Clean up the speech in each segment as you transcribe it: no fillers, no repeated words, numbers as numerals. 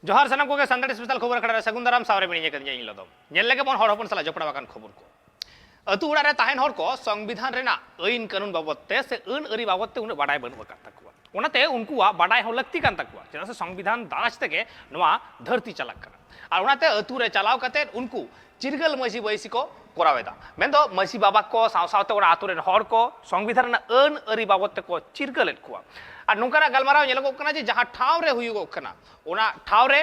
जोहार सनम को संताड़ी स्पेशल खबर खड़ा सगुन दाराम सावरे मिनी के इन लदो नेल लेके बन हर हपन सला जपड़ा बाकान खबर को अतु उड़ा रे ताहेन हर को संविधान रेना आईन कानून बाबतते से अन अरी बाबतते उन बाडाय बनु का तकवा ओनाते उनकुआ बाडाय हो लगती कान तकवा चेदा से संविधान दाराज तके नवा धरती चलक कना और ओनाते अतु रे चलाव कते उनको चिरगल मसी बैसी को कोरावेदा मेंदो मसी बाबा को सावसावते ओरा आतु रे हर को संविधान ना अन अरी बाबतते को चिरगलेट को और नोंकाना गलमाराव नेलगो कना जे जहां ठाव रे हुयुगो कना ओना ठाव रे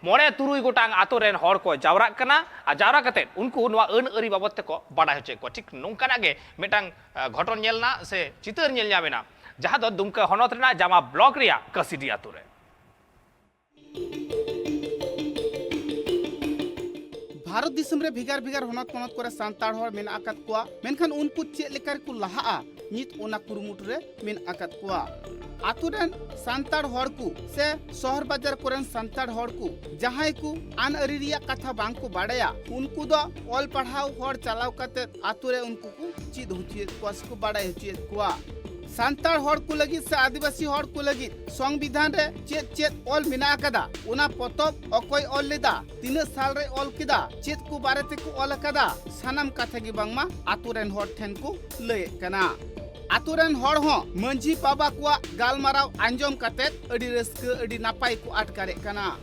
मोड़े तुरुई गोटांग आतो रेन हर को जावरा कना आ जावरा कते उनको नवा अन अरी बाबत को बाडा होचे को ठीक नोंकाना गे मेटांग घटन नेलना से चितर नेल जाबेना जहां दो दुमका हनत रेना जामा ब्लॉक रिया कसिडी आतो रे भारत दिसम रे भिगार भिगार हनत पनत करे सांताड़ हर मेन आकात कोआ मेनखान उनको चेक लेकर को लहा नित ओना कुरुमुट रे मेन आकात कोआ आतुरेन सांताड़ हर को से शहर बाजार कोरेन सांताड़ हर को जहां को आन अरी रिया कथा बांग को बाड़ाया उनको दो ऑल पढ़ाव हर चलाव कते आतुरे उनको को चीज हुचियत कोस को बाड़ाय हुचियत कोआ सांताड़ हर को लगी से आदिवासी हर को लगी संविधान रे चेत चेत ऑल मिना कदा उना पतब अकोय ऑल लेदा 3 साल रे ऑल किदा चेत को बारेते को ऑल कदा सानाम कथा गी बांगमा आतुरेन हर ठेन को लय कना आतुरेन हर हो मंझी बाबा को गालमाराव आंजम कते अडी रस्क अडी नापाय को आटकारे कना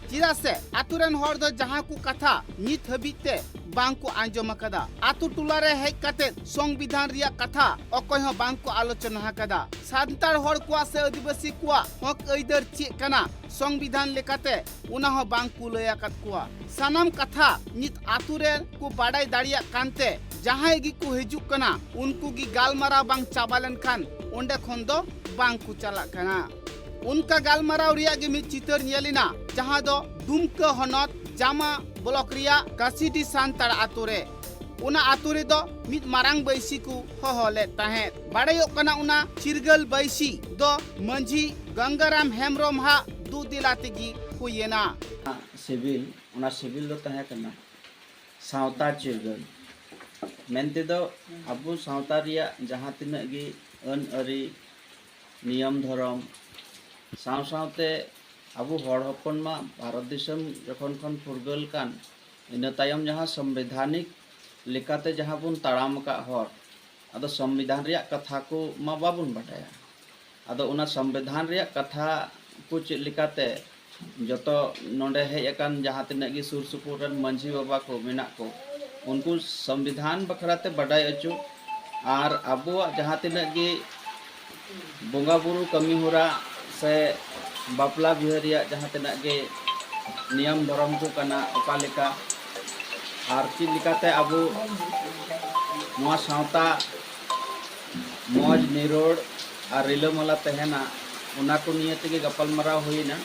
चिदा से आतुरेन हर दो जहां को कथा नित हबिते बांग को आंजम कदा आतु टुला रे हेज कते संविधान रिया कथा अकोय हो बांग को आलोचना कदा सांताड़ हर को से आदिवासी को हक अइदर चे कना संविधान लेकाते उना हो बांग को लया कत को सानाम कथा नित आतुरे को बाडाय दाड़िया कानते जहां गी को हिजु कना उनको गी गालमारा बांग चाबालन खान ओंडे खन दो बांग को चला कना उनका गालमाराव रिया गे मि चितर नेलिना जहां दो दुमका हनत जामा ब्लॉक रिया कासिडी सांताड़ आतुरे उना आतुरे दो मित मारांग बैसी को होले ताहे बाडायो कना उना चिरगल बैसी दो मंझी गंगाराम हेमरोम हा दु दिलातेगी हुयेना सिविल उना सिविल दो ताहे कना सावता चिरगल मेनते दो अबु सावता रिया जहां तिना गी अन अरी नियम धर्म साव सावते अबु हर हपन मा भारत दिसम जखन खन फुरगल कान इन तायम जहां संवैधानिक लेकाते जहां बुन ताड़ाम का हर अदो संविधान रिया कथा को मा बाबुन बाटाया अदो उना संविधान रिया कथा को चेक लेकाते जतो नोंडे हेज अकान जहां तिना गी सुर सुपुर रन मंझी बाबा को मेना को उनको संविधान बखराते बाडाय अचु और अबु जहां तिना गी बोंगा बुरु कमी होरा से बापला बिहारिया जहां तना गे नियम धर्म को कना ओका लेका आर चीज लिकाते अबु नवा सावता मौज निरोड़ और रिलमला तहना उना को निये तेगे गपलमाराव होइना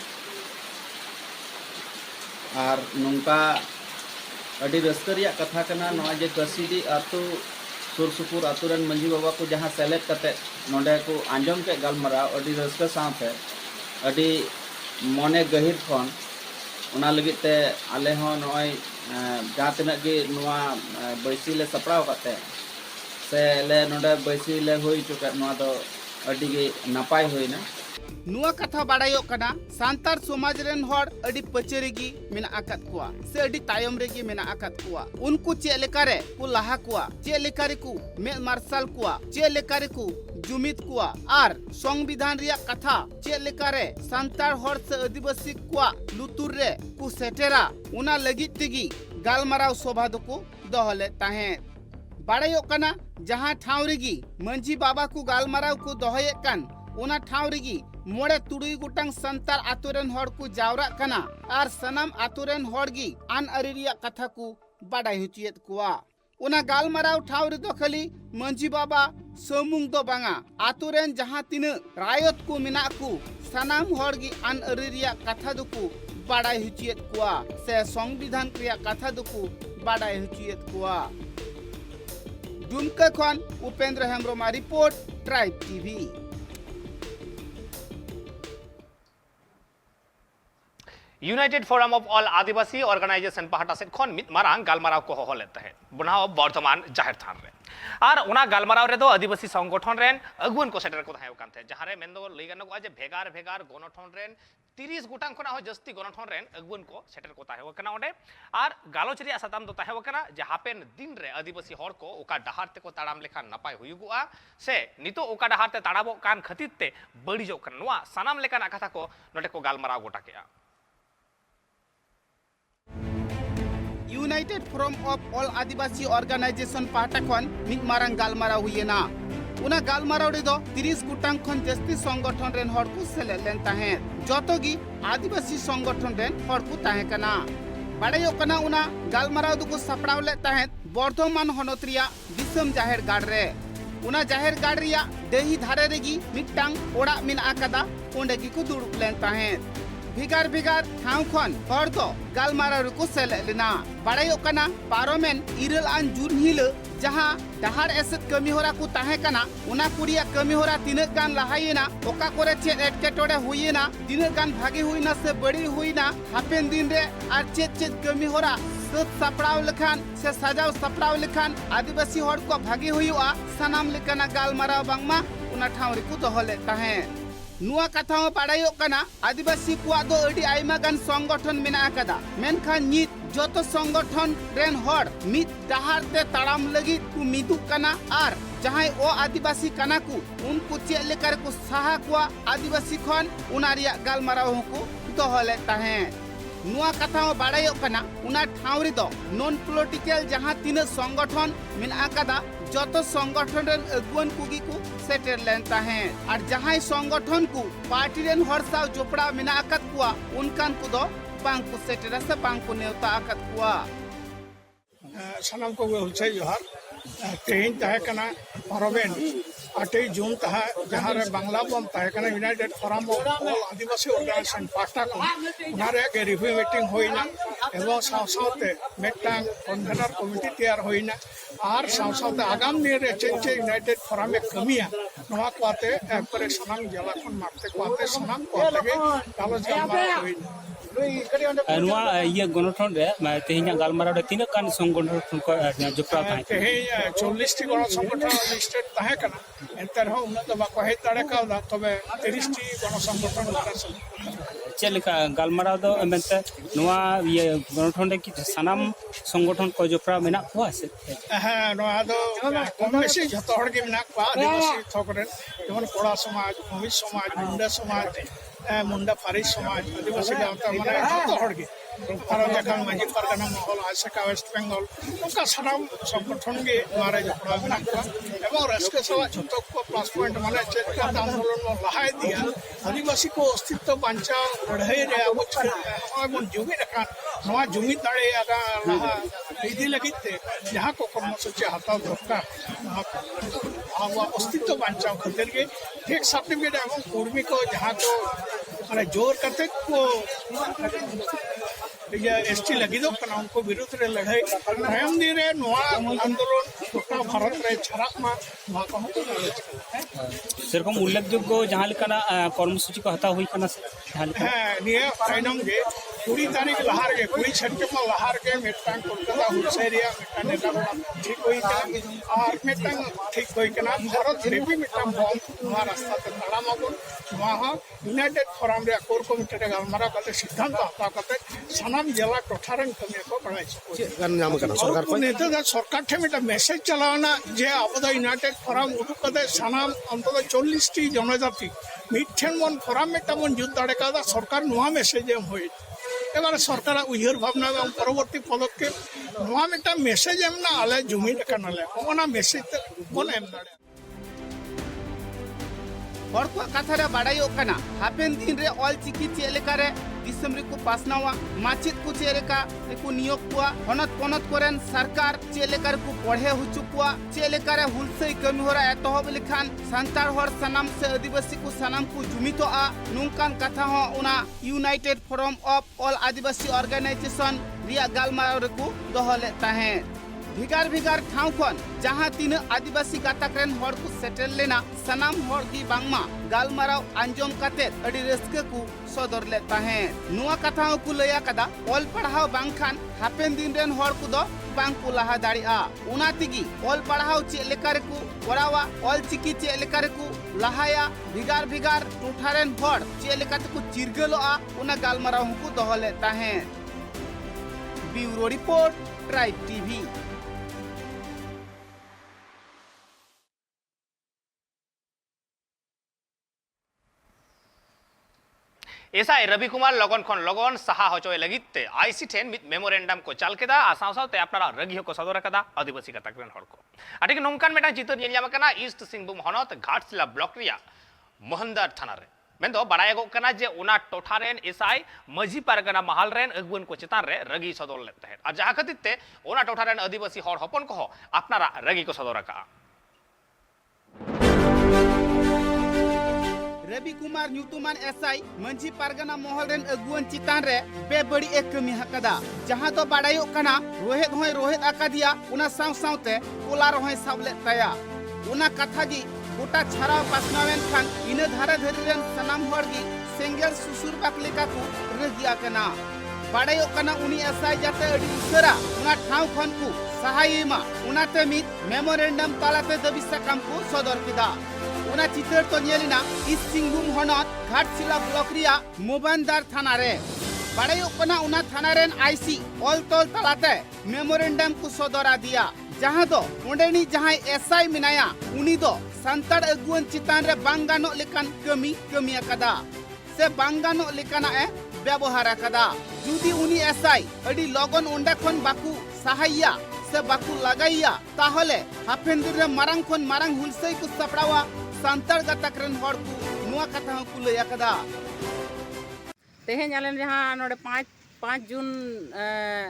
और नोंका अडी रस्करिया कथा कना नवा जे कसिडी आतु सुर सुपुर आतुरन मंझी बाबा को जहां सेलेक्ट कते नोंडे को आंजम के गलमाराव अडी रस्क साथे अडी मने गहिर खन उना लगिते आले हो नय जहां तना गे नवा बैसी ले सपड़ाव कते से ले नोंडे बैसी ले होई चुका नवा दो अडी गे नापाय होइना नुआ कथा बाडायो कना सांताड़ समाज रेन हर अडी पचेरेगी मेना आकात कुआ से अडी तायम रेगी मेना आकात कुआ उनको चे लेकारे को लाहा कुआ चे लेकारे को मे मार्शल कुआ चे लेकारे को जुमित कुआ आर संविधान रिया कथा चे लेकारे सांताड़ हर से आदिवासी कुआ लुतुर रे को सेटेरा उना लगित तेगी गालमाराव सभा दको दहले ताहे बाडायो कना जहां ठाव रेगी मंझी बाबा को गालमाराव को दहये कान उना ठाव रेगी मोड़े तुड़ुई गुटांग संतार आतुरेन हर को जावरा कना आर सनम आतुरेन हर गी आन अरिरिया कथा को बाडाय हुचियत कुआ उना गालमाराव ठाव रे दो खाली मंझी बाबा समूंग दो बांगा आतुरेन जहां तिना रायत को मिना को सनम हर गी आन अरिरिया कथा दुको बाडाय हुचियत कुआ से संविधान रिया कथा दुको बाडाय हुचियत कुआ दुमका खन Upendra Hembrom report tribe TV united forum of all Adivasi organisation पहाटा से खन मित मारांग गालमाराव को होले तहे बनाव वर्तमान जाहिर थान रे और उना गालमाराव रे दो आदिवासी संगठन रेन अगुवन को सेटर को थायो कान थे जहां रे मेन दो लई गानो जे भेगार भेगार गणठन रेन 30 गोटांग खना हो जस्ती गणठन रेन अगुवन को सेटर को ताहे वकना ओडे आर गालोच रिया सताम दो ताहे वकना जे हापेन दिन रे आदिवासी हर को ओका डहार ते को ताड़ाम लेखा नपाय हुयुगुआ से नितो ओका डहार ते ताड़ाबो कान खतित ते बड़ी जो कन नोआ सनाम लेकान कथा को नोटे को गालमाराव गोटा केया united forum of all Adivasi organisation पाटा खन मिक मारंग गालमाराव हुयेना उना गालमाराव रे दो 30 गुटांग खन जस्ती संगठन रेन हर को सेले लेन ताहे जतोगी आदिवासी संगठन रेन हर को ताहे कना बाड़ायो कना उना गालमाराव दुको सपड़ाव ले ताहे बर्धमान हनत रिया दिसम जाहेर गाड़ रे उना जाहेर गाड़ रिया देही धारे रेगी मिटटांग ओड़ा मिन आकादा ओंडे की को दुड़ुप लेन ताहे भिगार भिगार ठाव खन हर दो गालमाराव रे को सेले लेना बाड़ायो कना पारोमेन इरल आन जून हिल जहां डहार एसेट कमी होरा को ताहे कना उना कुड़िया कमी होरा तिने गान लहायेना ओका करे चेत एटकेटोड़े हुईना तिने गान भागी हुईना से बड़ी हुईना हापेन दिन रे आर चेत कमी होरा सत सपड़ाव लेखान से सजाव सपड़ाव लेखान आदिवासी हर को भागी हुआ सनाम लेकाना गालमाराव बांगमा उना ठाव रे को दोहले ताहे नुआ कथा बाड़ायो कना आदिवासी कुआ दो अडी आइमा गान संगठन मेना आकादा मेनखान नित जतो संगठन रेन हर मित डहार ते ताड़ाम लगी कु मिदु कना आर जहां ओ आदिवासी कना कु उनको चेक लेकर को साहा कुआ आदिवासी खन उनारिया गालमाराव को दोहले ताहे नुआ कथा बाड़ायो कना उना ठावरी दो नॉन पॉलिटिकल जहां तीन संगठन मेना आकादा जतो संगठन रेन अगुवन कुगी को सेटर लेन ताहे और जहां संगठन को पार्टी रेन हर साव जोपड़ा मेना आकत कुआ उनकान को दो बांग को सेटर से बांग को नेवता आकत कुआ सनम को हुलसे जोहार तेहिन ताहे कना पारोबेन 8 जून ताहे जहां रे बांग्ला बम ताहे कना united forum of all Adivasi organisation पास्टा को उनारे के रिव्यू मीटिंग होइना एवं सावसावते मेटांग कन्वेनर कमिटी तैयार होइना आर सावसावते आगाम दिन रे चेंचे यूनाइटेड फोरम में कमिया नवा कोते एकरे सनाम जला खन मारते कोते सनाम को लगे गालोज गालमाराव होइना नुआ ये गणठन रे तेहिना गालमाराव रे तीन कान संगठन को जोपड़ा ताहे तेहे 40 टी गण संगठन लिस्टेड ताहे कना एंतर हो उन तो बाको हे तड़े का तबे 30 टी गण संगठन लारा चेलेका गालमाराव दो मेनते नुआ ये गणठन रे की सनाम संगठन को जोपड़ा मेना को से हां नोआ दो कम बेसी जतो हड़ के मेना को आदिवासी थोकरे जेमन कोड़ा समाज भूमि समाज मुंडा समाज मुंडा फारी समाज आदिवासी गांवता माने जतो हड़ के और जखन माजी परगना महल आशका वेस्ट बेंगल उनका सनाम संगठन के मारे जोपड़ा मेना को एवं रस्के सवा जतो को प्लस पॉइंट माने चेक आंदोलन में लहाय दिया आदिवासी को अस्तित्व बंचा लड़ाई रे अब मन जुमी रखा नवा जुमी दाड़े आगा रहा इदी लगिते जहां को कर्मसूची हटाव दरकार अब अस्तित्व बंचाव खातिर के ठीक सर्टिफिकेट एवं कर्मी को जहां को माने जोर करते को एसटी लगी दो कना उनको विरुद्ध रे लड़ाई तायम दिन रे नवा आंदोलन गोटा भारत रे छराक मा नवा को सेरकम उल्लेखযোग्य जहां लेकाना कर्मसूची को हता हुई कना से हां निया तायनम गे 20 तारीख लहार गे 20 सेप्टेम्बर लहार गे मेटांग कोलकाता हुलसेरिया मेटा नेता बड़ा ठीक होई का और मेटांग ठीक होई कना भारत रे भी मेटांग बम नवा रास्ता ते ताड़ा मागो नवा यूनाइटेड फोरम रे कोर कमिटी रे गालमारा कते सिद्धांत हता कते सनाम जिला टोठारन कमी को बड़ाई गान नाम कना सरकार को नेता दा सरकार ठे मेटा मेसेज चलावना जे अब यूनाइटेड फोरम उठु कते सनाम अंतत 40 टी जनजाति मिठेन मन फोरम मेटा मन जुद दाड़े का सरकार नुआ मेसेज एम होई एबार सरकार उयहर भावना एवं परवर्ती पदक्षेप नुआ मेटा मेसेज एम ना आले जुमी लेकानाले ओना मेसेज कोन एम दाड़े हर को कथा रे बाड़ायो कना हापेन दिन रे ऑल चिकी चेलेका रे दिसम रे को पासनावा माचित को चेलेका को नियोग कुआ हनत पनत कोरेन सरकार चेलेका को पढ़े हुचुकुआ चेलेका रे हुलसई कमी होरा एतहब लिखान संतार हर सनाम से आदिवासी को सनाम को जुमितो आ नुंकान कथा हो उना united forum of all Adivasi organisation रिया गालमाराव रे को दोहले ताहे भिगार भिगार ठाव खन जहां तीन आदिवासी गाताक रेन हर को सेटल लेना सनाम हर की बांगमा गालमाराव आंजम काते अडी रस्के को सदर ले ताहे नुआ कथा को लया कदा ऑल पढ़ाव बांखान हापेन दिन रेन हर को दो बांग को लहा दाड़िया उना तिगी ऑल पढ़ाओ चे लेकर को कोरावा ऑल चिकी चे लेकर को लहाया भिगार भिगार टोठारेन हर चे लेकर को चिरगलोआ उना गालमाराव को दोहले ताहें। Bureau report tribe TV. SI Ravi Kumar लगन खन लगन सहा हचोय लगिते आईसी ठेन मित मेमोरेंडम को चाल केदा आसाव सावते अपनारा रगी को सदर कदा आदिवासी का तकरेन हड़ को आटिक नोंकान मेटा चितर नेल जाम कना ईस्ट सिंहभूम हनत घाटशिला ब्लॉक रिया मोहनदार थाना रे मेंदो बड़ायगो कना जे उना टोठारेन एसआई मजी पारगना महल रेन अगुन को चितान रे रगी सदर लेते हैं और जहां खतिते उना टोठारेन आदिवासी हड़ हपन को अपनारा रगी को सदर का। रवि कुमार न्यूटुमान एसआई मंझी पारगना महल रेन अगुवन चितान रे बेबड़ी एक कमी हकदा जहां तो बाड़ायो कना रोहित होय रोहित आकादिया उना साव सावते कोलार होय सावले तया उना कथा गी गोटा छाराव पासनावेन खान इना धारा धरी रेन सनाम हड़गी सेंगेल सुसुर बाकलेका को रगिया कना बाड़ायो कना उनी एसआई जाते अडी उसरा उना ठाव खन को सहायमा उनाते मित मेमोरेंडम तालाते दबी साकाम को सदर किदा उना चितर तो नेलिना ईस्ट सिंहभूम हनत घाटशिला ब्लॉक रिया मोबानदार थाना रे बाड़ायो कना उना थाना रेन आईसी ऑल तोल तालाते मेमोरेंडम को सदरा दिया जहां दो ओंडेनी जहां एसआई मिनाया उनी दो संताड़ अगुवन चितान रे बांगानो लेकान कमी अकदा से बांगानो लेकाना ए व्यवहार अकदा जुदी उनी एसआई अडी लगन ओंडे खन बाकू सहायया से बाकू लगाइया ताहले हाफेन दिन रे मारांग खन मारांग हुलसई को सपड़ावा संताड़ गतकरन हड़ को नुआ कथा को लय अकदा तेहें आलेन जहाँ नोडे 5 जून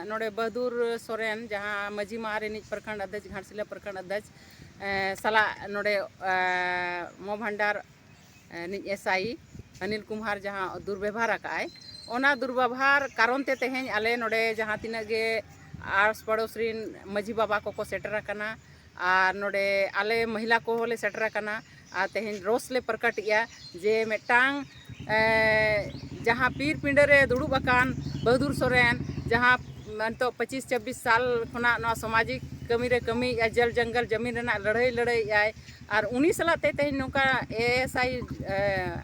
नोडे बहादुर सोरेन जहाँ मजी मारे निज प्रखंड अध्यक्ष घाटशिला प्रखंड अध्यक्ष सला नोडे मो भंडार निज एसआई अनिल कुमार जहाँ दुर्व्यवहार आकाय ओना दुर्व्यवहार कारण ते तेहें आले नोडे जहाँ तिना गे आस पड़ोस रिन मजी बाबा को सेटर करना और नोडे आले महिला को होले सेटर करना और तेहें रोस ले प्रकट किया जे मेटांग जहाँ पीर पिंडरे दुड़ुब अकान बहादुर सोरेन जहाँ तो 25-26 साल खुना नवा सामाजिक कमी रे कमी या जल जंगल जमीन रेना लड़ाई आय और उनी सला तेहें नौका एएसआई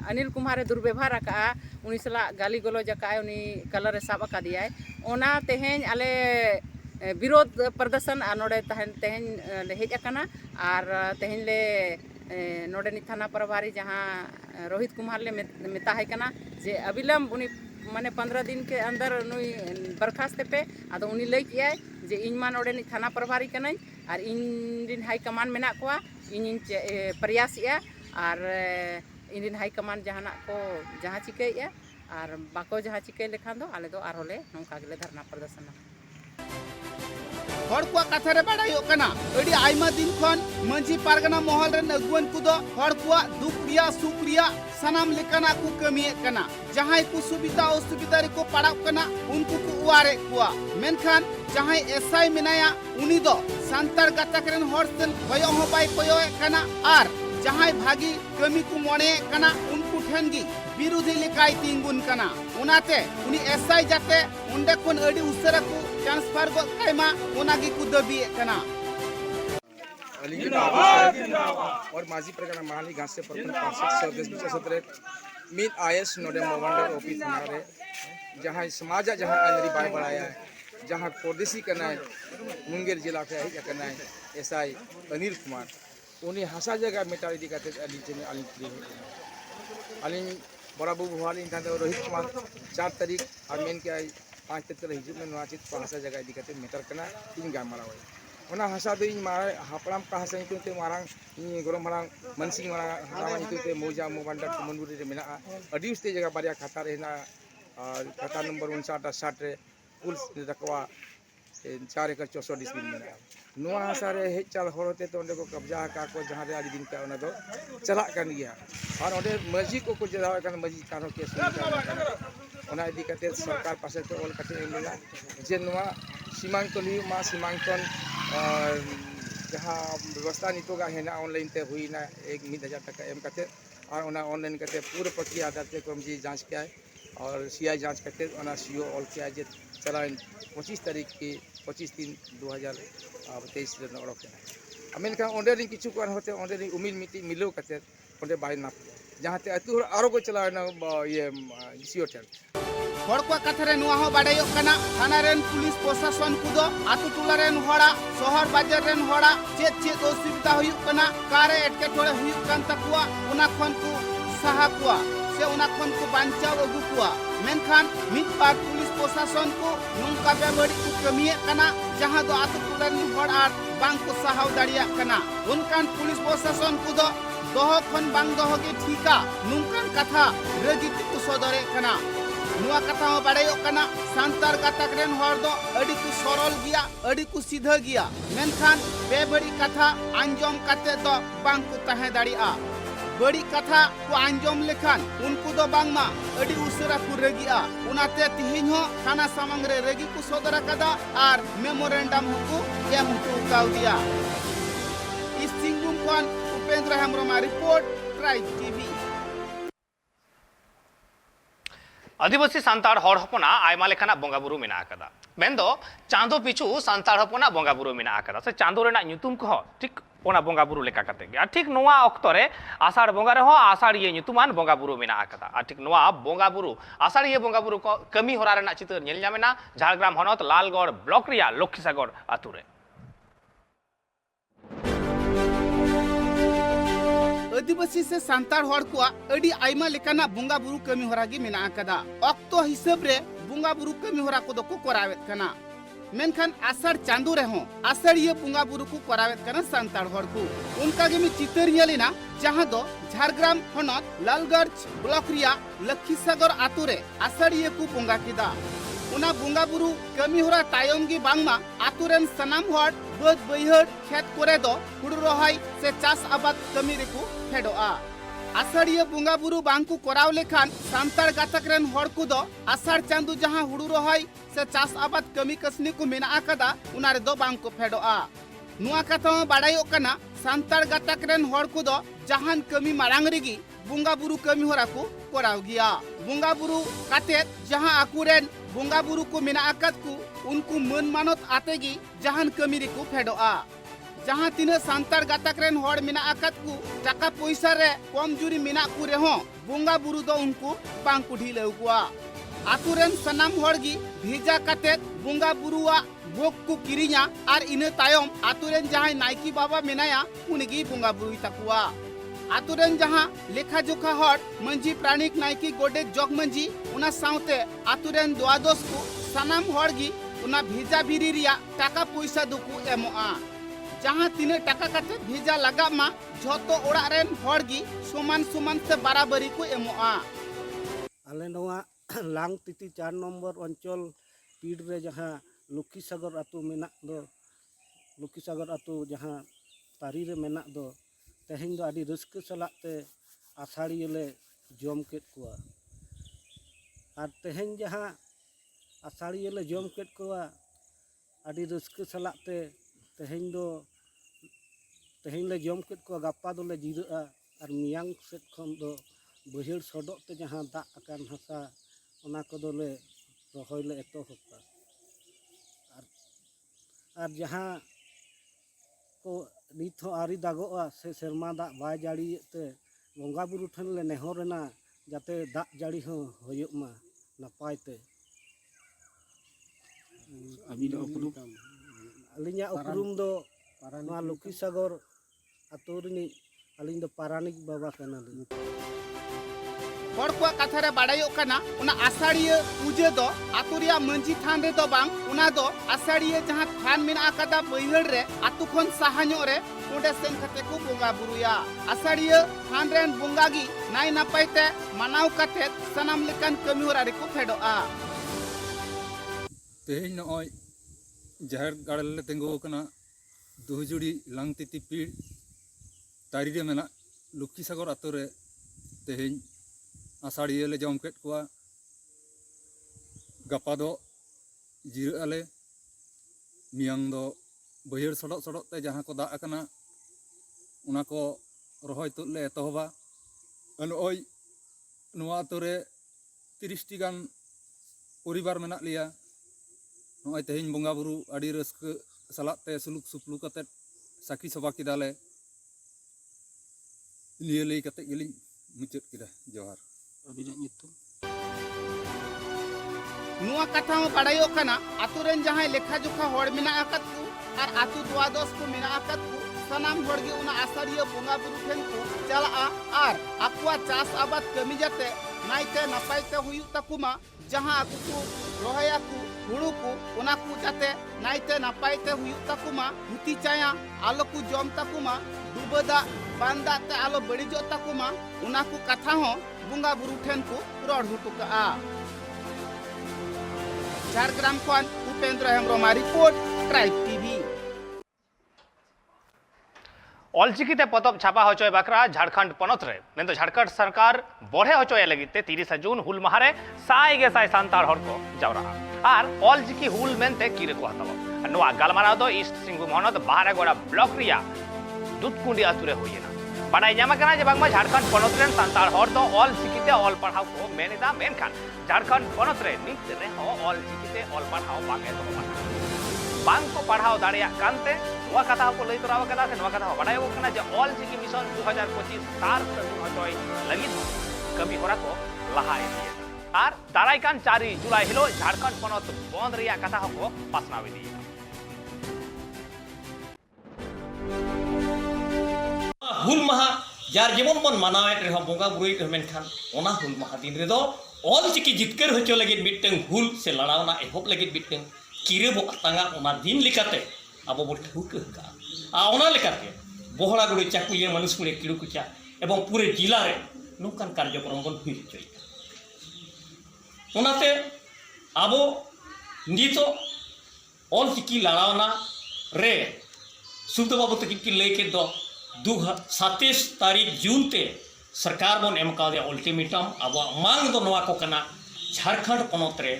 अनिल कुमार दुर्व्यवहार आका उनी सला गाली गलौज आका उनी कलर रे साब आका दिया ओना तेहें आले विरोध प्रदर्शन आ नोडे तेहें ले हेज आकाना और तेहें ले नोडे नि थाना प्रभारी जहाँ रोहित कुमार ले मेता है कना जे अविलंब उनी माने 15 दिन के अंदर नुई बर्खास्त पे आदो उनी लई किया जे इन मा नोडे नि थाना प्रभारी कनाई और इन दिन हाई कमान मेना कोआ इन प्रयास या और इन दिन हाई कमान जहाना को जहाँ चिकैया और बाको जहाँ चिकै लेखान दो आले दो आर होले नोंका गेले धरना प्रदर्शन हड़ को कथा रे बाड़ायो कना अडी आइमा दिन खन मंझी पारगना महल रेन अगुवन कुदो हड़ को दुखरिया सुखरिया सनाम लेकना को कमिए कना जहां को सुविधा असुविधा रे को पड़ाव कना उनको को उवारे कुआ मेनखान जहां एसआई मिनाया उनी दो संतार गतक रेन हड़ सेन भयो हो बाय पयो कना आर जहां भागी कमी को मने कना उनको ठेनगी विरोधी लेकाय तिंगुन कना उनाते उनी एसआई जाते उंडे कोन अडी उसरा को ट्रांसफर गो कायमा उनागी को दबी कना और माजी प्रगना माली घास से प्रखंड पार्षद सदस्य सदरे मीन आईएस नोडे मोबाइल ऑफिस थाना रे जहां समाज जहां अंदरी बाय बढ़ाया है जहां परदेसी करना है मुंगेर जिला के है करना है एसआई अनिल कुमार उन्हीं हंसा जगह मेटा इदी करते अली बड़ा बुबू हाल इन रोहित कुमार 4 तारीख और मेन के 5 तारीख हिजू में नवाचित हंसा जगह इदी करते मेटर करना इन गाम मारा होना हंसा दो इन मारा हापड़ाम का हंसा नितुते मारांग इन गोरम मारांग मनसिंग मारांग हाराम नितुते मोजा मोबांडा कुमनबुरी रे मेना अडी उस्ते जगह बारिया खाता रहना और खाता नंबर 59 रे कुल रकवा 4 एकड़ 64 डिसमिल मेना नुआ हंसा रे हेज चाल होते तो को कब्जा का को जहां रे आदि दिन का ओना दो चला कर गया और ओडे मस्जिद को जराव कर मस्जिद कानो केस ओना इदी कते सरकार पासे तो ऑल कते मिला जे नुआ सीमांकन मा सीमांकन जहां व्यवस्था नितो का हेना ऑनलाइन ते हुई ना 1000 टका एम कते और ओना ऑनलाइन कते पूरे प्रक्रिया आधार ते कमजी जांच किया है और सीआई जांच करते सीओ ऑल किया जे चला 25 तारीख के 25/3/2023 ओडोक मेनखान ओंडे किछु को होते ओंडे उमिल मिटी मिलो करते ओंडे बाय नाप जहाते अतु आरो को चलाना ये सीओ टेल हर को कथा रे नुआ हो बाडायो कना थाना रेन पुलिस प्रशासन कुदो आतु टोला रेन होड़ा शहर बाजार रेन होड़ा चेत चेत असुविधा हुयु कना कारे एटके टोले हुयु कान तकुआ उना खन को साहा कुआ से उना खन को बांचाव अगु कुआ मेनखान मित बार पुलिस प्रशासन को नोंका बेबड़ी को कमिए कना जहां दो आतु टोला रेन होड़ आर बांग को साहाव दाड़िया कना उनकान पुलिस प्रशासन कुदो दोह खन बांग दोह के ठीका नुंकान कथा रजित को सदरे कना नुआ कथा हो बाड़ायो कना सांतार गातक रेन हर दो अड़ी को सरल गिया अड़ी को सीधा गिया मेनखान बेबड़ी कथा आंजम काते दो बांग को तहे दाड़िया बड़ी कथा को आंजम लेखान उनको दो बांगमा अड़ी उसरा को रगिया उनाते तिहिन हो थाना सामंग रे रगी को सदरा कदा आर मेमोरेंडम को एम को काउ दिया इस सिंगुम कौन उपेंद्र हेम्ब्रमा रिपोर्ट ट्राइब टीवी आदिवासी सांतार हर हपना आयमा लेखाना बोंगा बुरु मेना आकदा मेंदो चांदो पिछु सांतार हपना बोंगा बुरु मेना आकदा से चांदो रेना ᱧᱩᱛᱩᱢ को ठीक ओना बोंगा बुरु लेका कते गे ठीक नोवा ऑक्तो रे आषाढ़ बोंगा रे हो आषाढ़ ये ᱧᱩᱛᱩमान बोंगा बुरु मेना आकदा ठीक नोवा बोंगा बुरु आषाढ़ ये बोंगा बुरु को कमी होरा रेना चित्र नेल ᱧᱟᱢᱮᱱᱟ झारग्राम हनत लालगढ़ ब्लॉक रिया लक्ष्मीसागर आतु रे आदिवासी से सांतार हर को अड़ी आयमा लेकाना बुंगा बुरु कमी होरा गे मेना आकदा ऑक्तो हिसाब रे बुंगा बुरु कमी होरा को दो को करावेत कना मेनखान आषाढ़ चांदो रे हो आषाढ़ ये बुंगा बुरु को करावेत कना सांतार हर को उनका गे मी चितर नेलिना जहां दो झारग्राम हनत लालगढ़ ब्लॉक रिया लक्ष्मीसागर आतु रे आषाढ़ ये को बुंगा किदा उना बुंगा बुरु कमी होरा तायम गी बांगमा आतु रेन सनाम हर बद बैहड़ खेत करे दो हुड़ु रोहाय से चास आबाद कमी रे को फेडोआ आषाढ़ ये बुंगा बुरु बांग को कराव लेखान सांतार गातक रेन हर को दो आषाढ़ चांदो जहां हुड़ु रोहाय से चास आबाद कमी कसनी को मेना आकदा उना रे दो बांग को फेडोआ नुआ कथा बाडायो कना सांतार गातक रेन हर को दो जहान कमी मारांग रेगी बुंगा बुरु कमी होरा को कराव गिया बुंगा बुरु काते जहां आकुरेन बुंगा बुरु को मेना आकद को उनको मन मानत आतेगी जहान कमी रे को फेडोआ जहां तीन सांतार गातक रेन हर मेना आकद को टाका पैसा रे कम जुरी मेना को रे हो बुंगा बुरु दो उनको बांग को ढिले हुआ आतु रेन सनाम हर गी भेजा काते बुंगा बुरुआ भोग को किरिया आर इने तायम आतु रेन जहां नायकी बाबा मेनाया उनगी बुंगा बुरु तकुआ आतु रेन जहां लेखा जोखा हर मंजी प्राणिक नायकी गोडे जग मंजी उना साउते आतु रेन द्वादश को सनाम हर गी उना भेजा बिरी रिया टाका पैसा दुकु एमोआ जहां तीन टाका काते भेजा लगा मा झोतो ओड़ा रेन हर गी समान समान से बराबरी को एमोआ आले नोआ लांग तिति 4 नंबर अंचल पीड़ रे जहां लक्ष्मीसागर आतु मेना दो लक्ष्मीसागर आतु जहां तारी रे मेना दो तेहें दो आदि रस्क सलाते आषाढ़ी ले जम केत कुआ आर तेहें जहां आषाढ़ी ले जम केत कुआ आदि रस्क सलाते तेहें ले जम केत कुआ गापा दो ले जिराआ आर मियांग सेट खन दो बहिर सडक ते जहां दा अकान हसा ओना को दो ले रहोय ले एतोहबा आर जहां को नित हो आरी दागोआ से सेरमा दा बाय जाड़ी ते बोंगा बुरु ठन ले नेहरना जाते दा जाड़ी हो होयुक मा नपाय ते अलिnya उपरुम दो मा लक्ष्मीसागर आतु रिनि अलिंग दो पारानिक बाबा कना हर को कथा रे बाडायो कना उना आषाढ़िया पूजे दो आतु रिया मंजी थान रे दो बांग उना दो आषाढ़िया जहां थान मेना आकादा बैहड़ रे आतु खन साहान्यो रे ओडे सेन खते को बोंगा बुरुया आषाढ़िया थान रेन बोंगा गी नाय नापायते मानाव कते सनाम लेकान कमी होरा रे को फेडोआ तेहें नय जहर गाड़ले तेंगो कना दुहजुड़ी लांग तिति पीड़ तारी रे मेना लक्ष्मीसागर आतु रे तेहें आषाढ़ी ले जम केत कुआ गापा दो जिरा आले मियांग दो बहिर सड़क सड़क ते जहां को दा अकना उना को रहोय तुद ले एतोहबा नय नोआ आतु रे 30टी गान परिवार मेना लिया नॉय तेहें बंगा बुरु आड़ी रस्क सलाते सुलुक सुपलु कते साकी सभा किदाले निये लई कते गिलिं मुचाद किदा जोहार नुआ कथा हो बाड़ायो कना आतु रेन जहां लेखा जोखा होड़ मिना आकत को और आतु द्वादश को मिना आकत को सनाम होड़ गे उना आसारिया बोंगा बुरु ठेन को चला और आकुआ चास आबाद कमी जाते नाइते नपाइते हुयु तकुमा जहां आकु को रोहया को हुड़ू को उना को जाते नाइते नपाइते हुयु तकुमा हुती चाया आलो को जम तकुमा दुबदा बांदा ते आलो बड़ी जो तकुमा उना को कथा हो बोंगा बुरु ठेन को रोड हुटुका झारग्राम खन उपेंद्र हेम्ब्रमा रिपोर्ट ट्राइब टीवी ऑलचिकीते पतब छापा हचय बाकरा झारखंड पनत रे मेन झारखंड सरकार बढ़े हचय लगिते 30 जून हुल माहारे साय गे साय सांतार हर को जावरा और ऑलचिकी हुल मेनते किरे को हतब नोआ गालमाराव दो ईस्ट सिंहभूम हनत बाहारेगोड़ा ब्लॉक रिया दुधकुंडी आतुरे होयेना बाडाय ᱧᱟᱢ ᱟᱠᱟᱱᱟ ᱡᱮ ᱵᱟᱝᱢᱟ ঝাড়খণ্ড ᱯᱚᱱᱚᱛ ᱨᱮᱱ ᱥᱟᱱᱛᱟᱲ ᱦᱚᱲ ᱫᱚ ᱚᱞ ᱪᱤᱠᱤᱛᱮ ᱚᱞ ᱯᱟᱲᱦᱟᱣ ᱠᱚ ᱢᱮᱱᱮᱫᱟ ᱢᱮᱱᱠᱷᱟᱱ ঝাড়খণ্ড ᱯᱚᱱᱚᱛ ᱨᱮ ᱱᱤᱛ ᱨᱮᱦᱚᱸ ᱚᱞ ᱪᱤᱠᱤᱛᱮ ᱚᱞ ᱯᱟᱲᱦᱟᱣ ᱵᱟᱝ ᱮᱛᱚᱦᱚᱵ ᱟᱠᱟᱱᱟ ᱵᱟᱝ ᱠᱚ ᱯᱟᱲᱦᱟᱣ ᱫᱟᱲᱮᱭᱟᱜ ᱠᱟᱱᱛᱮ ᱱᱚᱣᱟ ᱠᱟᱛᱷᱟ ᱦᱚᱸᱠᱚ ᱞᱟᱹᱭ ᱛᱚᱨᱟᱣ ᱟᱠᱟᱫᱟ ᱥᱮ ᱱᱚᱣᱟ ᱠᱟᱛᱷᱟ ᱦᱚᱸ ᱵᱟᱰᱟᱭᱚᱜ ᱠᱟᱱᱟ ᱡᱮ ᱚᱞ ᱪᱤᱠᱤ ᱢᱤᱥᱚᱱ 2025 ᱥᱟᱨ ᱥᱟᱹᱜᱩᱱ ᱦᱚᱪᱚᱭ ᱞᱟᱹᱜᱤᱫ ᱠᱟᱹᱢᱤ ᱦᱚᱨᱟ ᱠᱚ ᱞᱟᱦᱟ ᱤᱫᱤᱭᱮᱫᱟ ᱟᱨ ᱫᱟᱨᱟᱭ ᱠᱟᱱ 4 ᱡᱩᱞᱟᱭ ᱦᱤᱞᱳᱜ ঝাড়খণ্ড ᱯᱚᱱᱚᱛ ᱵᱚᱱᱫ ᱨᱮᱭᱟᱜ ᱠᱟᱛᱷᱟ ᱦᱚᱸᱠᱚ ᱯᱟᱥᱱᱟᱣ ᱤᱫᱤᱭᱮᱫᱟ हुल माहा जार जेमन बन मानावेत रह बोंगा बुरुई मेनखान ओना हुल माहा दिन रे दो ऑल चिकी जितकर होचो लगित मिटeng हुल से लड़ावना एहब लगित मिटeng किरे बो तांगा ओना दिन लिकाते आबो बो ठुक का आ ओना लिकाते बोहड़ा गुड़ी चाकुये मनुष्य किड़ु कुचा एवं पूरे जिला रे नोकान कार्यक्रम बन हुई होचोय ओनाते आबो नितो ऑल चिकी लड़ावना रे सुध बाबू तक की लेके दो 27 तारीख जून ते सरकार बन एम कादे अल्टीमेटम अब मांग दो नवा को कना झारखंड पनत रे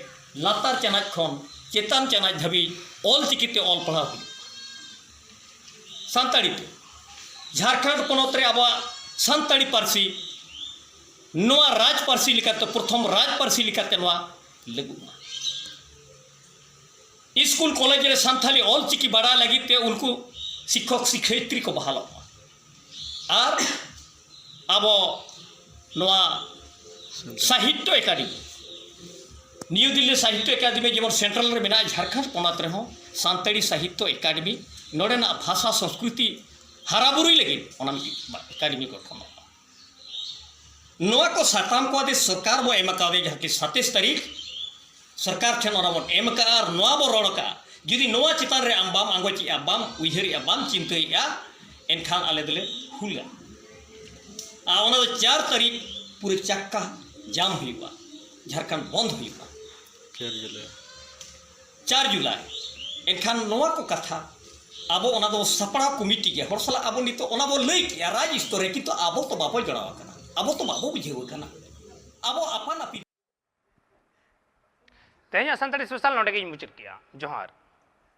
लातार चनाज खन चेतान चनाज धाबी ऑल चिकीते ऑल पढ़ा हुई सानताड़ी ते झारखंड पनत रे अब सानताड़ी पारसी नवा राज पारसी लिखाते प्रथम राज पारसी लिखाते नवा लगु स्कूल कॉलेज रे सानथाली ऑल चिकी बड़ा लगी ते उनको शिक्षक शिक्षयित्री को बहाल और अब नवा साहित्य एकाडेमी न्यू दिल्ली साहित्य एकाडेमी जेमन सेंट्रल रे मेना झारखंड पनत रे सानताड़ी साहित्य एकाडेमी नोडेना भाषा संस्कृति हाराबुरुई लगी ओना एकाडेमी गठन नवा को साताम को आदि सरकार बो एम कादे जहाँ की 27 तारीख सरकार ठेन ओना बो एम का और नवा बो रोड का जुदी नवा चितान रे आम बाम आंगोची बाम उइहरिया बाम चिंतइया एनखान आले दले हुला आ ओना 4 तारीख पूरे चक्का जाम हुआ झारखंड बंद हुआ 4 जुलाई एनखान नवा को कथा आबो ओना दो सपड़ा कमिटी के हरसला आबो नितो ओना बो लई के राज स्तरे की तो आबो तो बाबो जड़ावा कना आबो तो बाबो बुझेव कना आबो अपन अपि तेहኛ सानताड़ी स्पेशल नोडे के मुचर किया जोहार